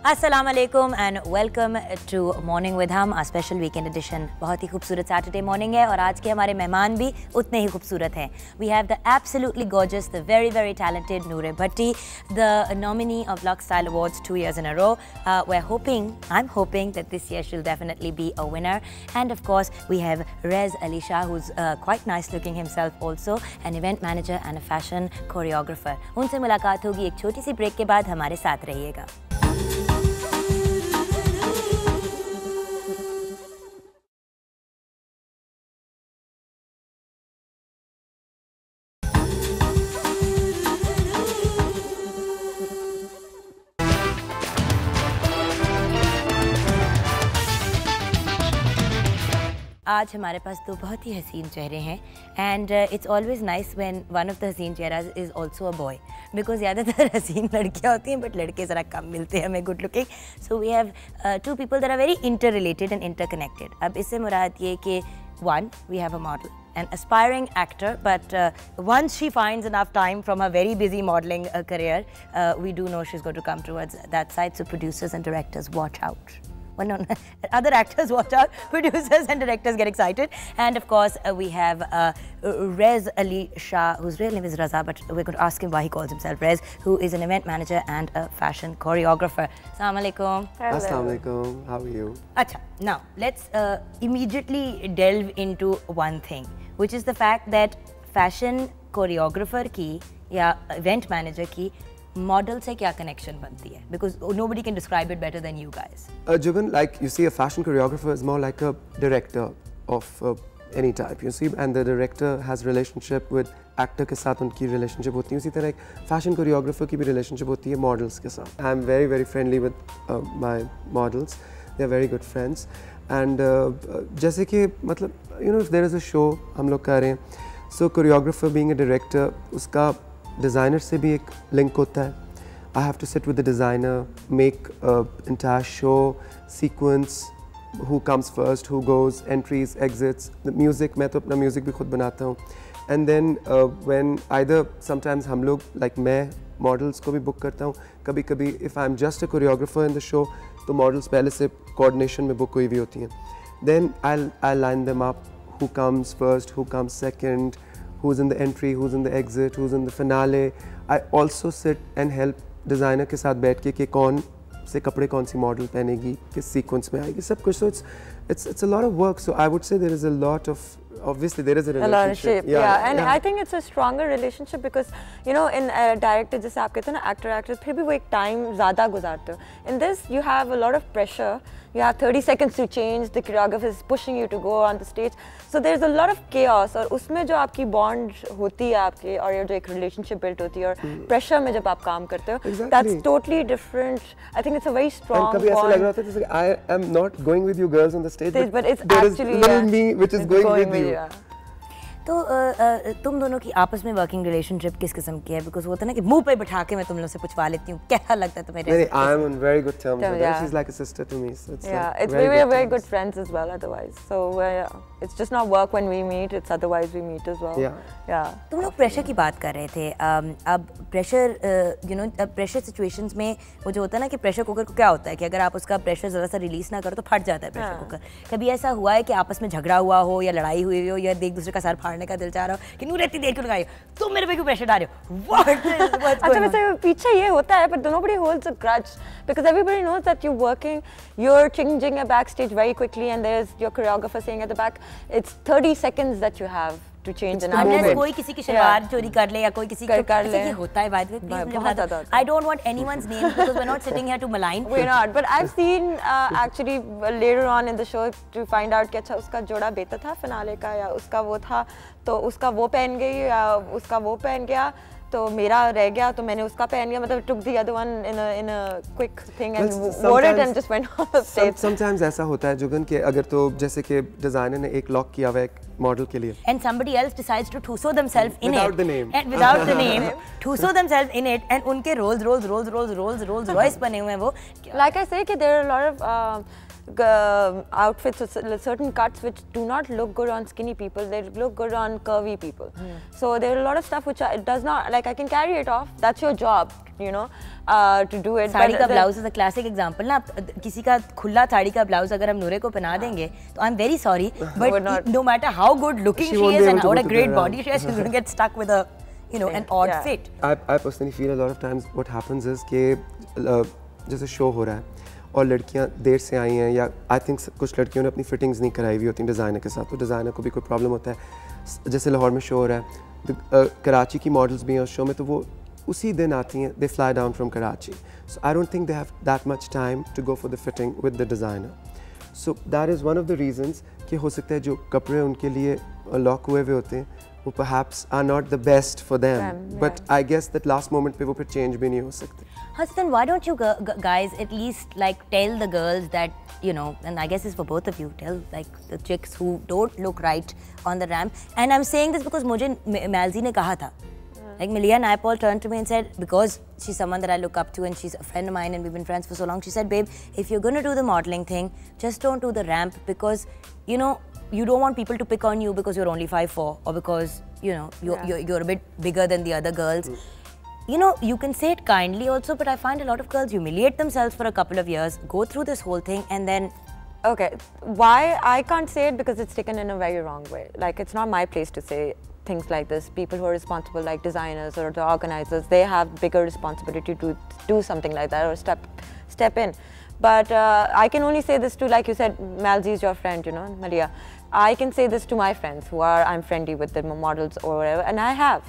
अस्सलाम वालेकुम and welcome to morning with Hum, a special weekend addition. बहुत ही खूबसूरत सैटरडे मॉर्निंग है और आज के हमारे मेहमान भी उतने ही खूबसूरत हैं। We have the absolutely gorgeous, the very very talented Nooray Bhatti, the nominee of Lux Style Awards 2 years in a row. I'm hoping that this year she'll definitely be a winner. And of course we have Rezz Ali Shah, who's quite nice looking himself also, an event manager and a fashion choreographer. उनसे मुलाकात होगी एक छोटी सी break के बाद। हमारे साथ रहिएगा। आज हमारे पास दो बहुत ही हसीन चेहरे हैं and it's always nice when one of the हसीन चेहराज is also a boy, because ज़्यादातर हसीन लड़कियाँ होती हैं बट लड़के ज़रा कम मिलते हैं हमें good looking. So we have two people that are very interrelated and interconnected. अब इससे मुराद ये कि one, we have a model, an aspiring actor, but once she finds enough time from her very busy modeling career, we do know she's going to come towards that side. So producers and directors, watch out. Well, no, other actors watch out, producers and directors get excited. And of course we have Rezz Ali Shah, whose real name is Raza, but we're going to ask him why he calls himself Rezz, who is an event manager and a fashion choreographer. Assalamu alaikum. Assalamu alaikum. How are you? Acha, now let's immediately delve into one thing, which is the fact that fashion choreographer की या event manager की model से क्या connection बनती है? Because nobody can describe it better than you guys. Jugan, like you see, a fashion choreographer is more like a director of any type. You see, and the director has relationship with actor के साथ उनकी relationship होती है। उसी तरह एक fashion choreographer की भी relationship होती है models के साथ। I'm very very friendly with my models. They are very good friends. And जैसे कि मतलब you know, if there is a show हम लोग कर रहे हैं, so choreographer being a director, उसका डिज़ाइनर से भी एक लिंक होता है। I have to sit with the designer, make entire show sequence, who comes first, who goes, entries, exits, the music. मैं तो अपना म्यूज़िक भी खुद बनाता हूँ। And then when either sometimes हम लोग लाइक मैं मॉडल्स को भी बुक करता हूँ, कभी कभी if I am just a choreographer in the show तो मॉडल्स पहले से कोऑर्डिनेशन में बुक हुई हुई होती हैं। Then I line them up, who comes first, who comes second, who's in the entry, who's in the exit, who's in the finale. I also sit and help designer के साथ बैठ के कि कौन से कपड़े कौन सी मॉडल पहनेगी, किस सीक्वेंस में आएगी, सब कुछ। So it's a lot of work. So I would say there is a lot of, obviously there is a relationship. Yeah. And I think it's a stronger relationship because you know in director जैसे आप कहते हैं ना actor फिर भी वो एक time ज़्यादा गुजारते हो. In this you have a lot of pressure. You have 30 seconds to change. The choreographer is pushing you to go on the stage. So there's a lot of chaos. और उसमें जो आपकी bond होती है आपके और ये जो एक relationship built होती है और pressure में जब आप काम करते हो, that's totally different. I think it's a very strong bond. कभी ऐसा लग रहा था जैसे I am not going with you girls on the stage, but it's there actually is little me which is going with you. तो तुम दोनों की आपस में वर्किंग रिलेशनशिप किस किस्म की है? बिकॉज होता है ना कि मुंह पे बिठा के मैं तुम लोग से पूछवा लेती हूँ, क्या लगता है तुम्हें? नहीं, I am on very good terms with her. She's like a sister to me. So it's we are very good friends as well otherwise. So it's just not work when we meet, it's otherwise we meet as well. Yeah. तुम लोग pressure की बात कर रहे थे। अब pressure pressure situations में वो जो होता है ना कि प्रेशर कुकर को क्या होता है कि अगर आप उसका प्रेशर ज़रा सा रिलीज ना करो तो फट जाता है प्रेशर कुकर। कभी ऐसा हुआ है कि आपस में झगड़ा हुआ हो या लड़ाई हुई हो या एक दूसरे का सर फाड़ने का दिल चाह रहा हो कि नूर इतनी देर क्यों लगाई, तुम मेरे पे क्यों प्रेशर डाल रहे हो? अच्छा, वैसे पीछे ये होता है but nobody holds a grudge because everybody knows that you're working, you're changing a backstage very quickly and there's your choreographer saying at the back, it's 30 seconds that you have to change an outfit. कोई किसी की शलवार चोरी कर ले या कोई किसी कर ले, ये होता है by the way. I don't want anyone's name because we're not sitting here to malign. We're not, but I've seen actually later on in the show to find out कि अच्छा उसका जोड़ा बेहतर था फिनाले का या उसका वो था तो उसका वो पहन गई या उसका वो पहन गया तो मेरा रह गया तो मैंने उसका पहन लिया, मतलब took the other one in a quick thing and wore it and just went on the stage. Sometimes ऐसा होता है जुगन कि अगर तो जैसे कि डिजाइनर ने एक लॉक किया हुआ है एक मॉडल के लिए and somebody else decides to thuso themselves in without it the name and without the name thuso themselves in it and उनके Rolls Royce बने हुए हैं वो. Like I say कि there are a lot of outfits or certain cuts which do not look good on skinny people, they look good on curvy people. So there are a lot of stuff which it does not, like I can carry it off, that's your job, you know, to do it. Sari का blouse is a classic example ना. किसी का खुला साड़ी का blouse अगर हम नूरे को पहना देंगे तो I'm very sorry, but no matter how good looking she is and what a great body she has, she's going to get stuck with a, you know, an odd fit. I personally feel a lot of times what happens is कि जैसे show हो रहा है और लड़कियां देर से आई हैं या आई थिंक कुछ लड़कियों ने अपनी फिटिंग्स नहीं कराई हुई होती डिज़ाइनर के साथ, तो डिज़ाइनर को भी कोई प्रॉब्लम होता है. जैसे लाहौर में शो हो रहा है, कराची की मॉडल्स भी हैं उस शो में, तो वो उसी दिन आती हैं, they fly down from Karachi. So I don't think they have that much time to go for the fitting with the designer. So that is one of the reasons कि हो सकता है जो कपड़े उनके लिए लॉक हुए हुए होते हैं वो perhaps are not the best for them, but I guess that last moment पे वो फिर change भी नहीं हो सकते. Hassan, why don't you guys at least like tell the girls that, you know, and I guess it's for both of you, tell like the chicks who don't look right on the ramp. And I'm saying this because मुझे Malzi ने कहा था. Like Malia Naipaul turned to me and said, because she's someone that I look up to and she's a friend of mine and we've been friends for so long, she said, babe, if you're going to do the modeling thing, just don't do the ramp because, you know, you don't want people to pick on you because you're only 5'4" or because, you know, you're a bit bigger than the other girls. You know, you can say it kindly also, but I find a lot of girls humiliate themselves for a couple of years, go through this whole thing and then... Okay, why I can't say it because it's taken in a very wrong way. Like, it's not my place to say things like this. People who are responsible, like designers or the organizers, they have bigger responsibility to do something like that or step in. But I can only say this to, like you said, Malzi is your friend, you know, Maria. I can say this to my friends who are, I'm friendly with the models or whatever, and I have.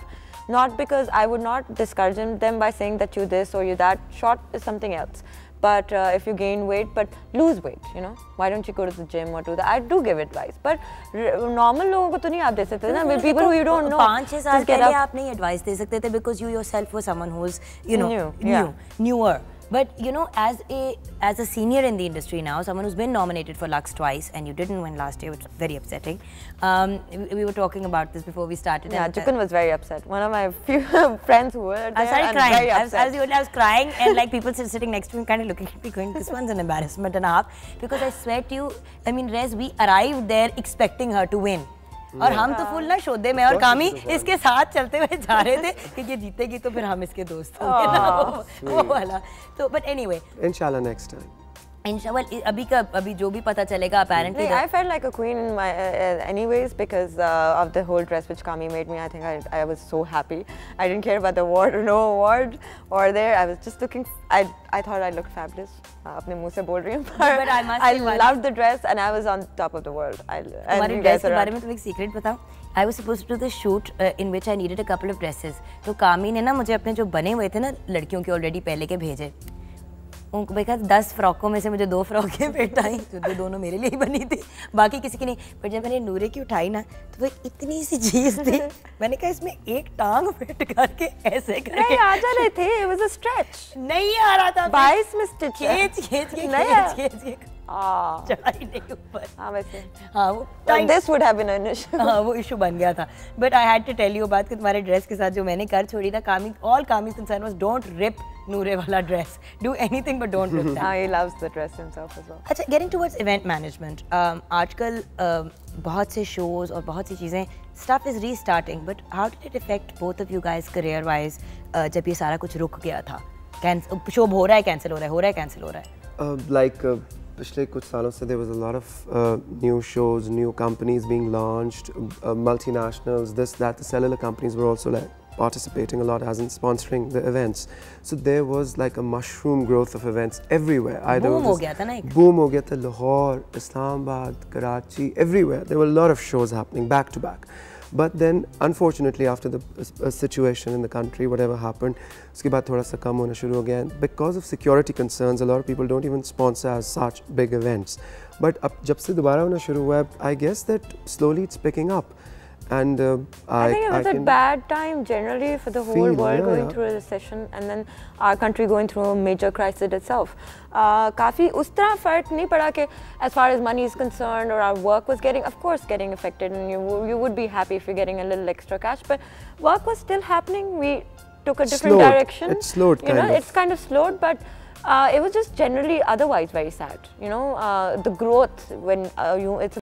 Not because I would not discourage them by saying that you this or you that. Short is something else. But if you gain weight, but lose weight, you know. Why don't you go to the gym or do that? I do give advice, but normal लोगों को तो नहीं आप दे सकते ना. People who you don't know. 5-6 साल पहले आप नहीं advice दे सकते थे because you yourself were someone who's, you know, newer. But you know, as a senior in the industry now, someone who's been nominated for Lux twice and you didn't win last year, which is very upsetting. We were talking about this before we started. Yeah, Jukan was very upset. One of my few friends who were there, I started crying. Very upset. I was crying and like people sitting next to me kind of looking at me going, this one's an embarrassment and a half. Because I swear to you, I mean, Rezz, we arrived there expecting her to win. और हम तो full ना शोधे में और कामी इसके साथ चलते हुए जा रहे थे कि ये जीतेगी तो फिर हम इसके दोस्त होंगे ना वो वाला. तो but anyway, inshallah next time. Inshallah, अभी जो भी पता चलेगा apparently. I felt like a queen in my anyways because of the whole dress which Kami made me. I think I was so happy. I didn't care about the award or no award or there. I was just looking. I thought I looked fabulous. अपने मुंह से बोल रही हूँ. But I loved the dress and I was on top of the world. तुम्हारे dress के बारे में तुम्हें एक सीक्रेट बताऊँ. I was supposed to do the shoot in which I needed a couple of dresses. तो कामी ने ना मुझे अपने जो बने हुए थे ना लड़कियों के ऑलरेडी पहले के भेजे. उनको देखा 10 फ्रॉकों में से मुझे 2 फ्रॉकें फिट आई जो दोनों मेरे लिए ही बनी थी, बाकी किसी की नहीं. पर जब मैंने नूरे की उठाई ना तो वो इतनी सी चीज थी, मैंने कहा इसमें एक टांग फिट करके ऐसे करके नहीं आ जा रहे थे. It was a stretch. नहीं आ रहा था. 22 में स्टिच खींच के चढ़ाई नहीं ऊपर. हाँ वैसे. हाँ वो this would have been an issue. हाँ वो इशू बन गया था. But I had to tell you बात कि तुम्हारे ड्रेस के साथ जो मैंने कर छोड़ी था, all Kami's concern was don't rip Nooray वाला dress. Do anything but don't rip that. He loves the dress himself as well. अच्छा, getting towards event management. आजकल बहुत से shows और बहुत सी चीजें stuff is restarting. But how did it affect both of you guys career wise जब ये सारा कुछ रुक गया था? शो हो रहा है कैंसिल हो रहा है. Like पिछले कुछ सालों से there was a lot of new shows, new companies being launched, multinationals, this, that. The cellular companies were also like participating a lot as in sponsoring the events. So there was like a mushroom growth of events everywhere. Boom हो गया था ना एक. Boom हो गया था. Lahore, Islamabad, Karachi, everywhere. There were a lot of shows happening back to back. But then, unfortunately, after the situation in the country, whatever happened, उसके बाद थोड़ा सा कम होना शुरू हो गया. Because of security concerns, a lot of people don't even sponsor as such big events. But अब जब से दोबारा होना शुरू हुआ, I guess that slowly it's picking up. And I think it was a bad time generally for the whole world going through a recession and then our country going through a major crisis itself. काफ़ी उस तरह फर्क नहीं पड़ा कि as far as money is concerned or our work was getting, of course, getting affected and you would be happy if you're getting a little extra cash, but work was still happening. We took a different direction. It slowed kind of. It's kind of slowed, but It was just generally otherwise very sad. You know, the growth when it's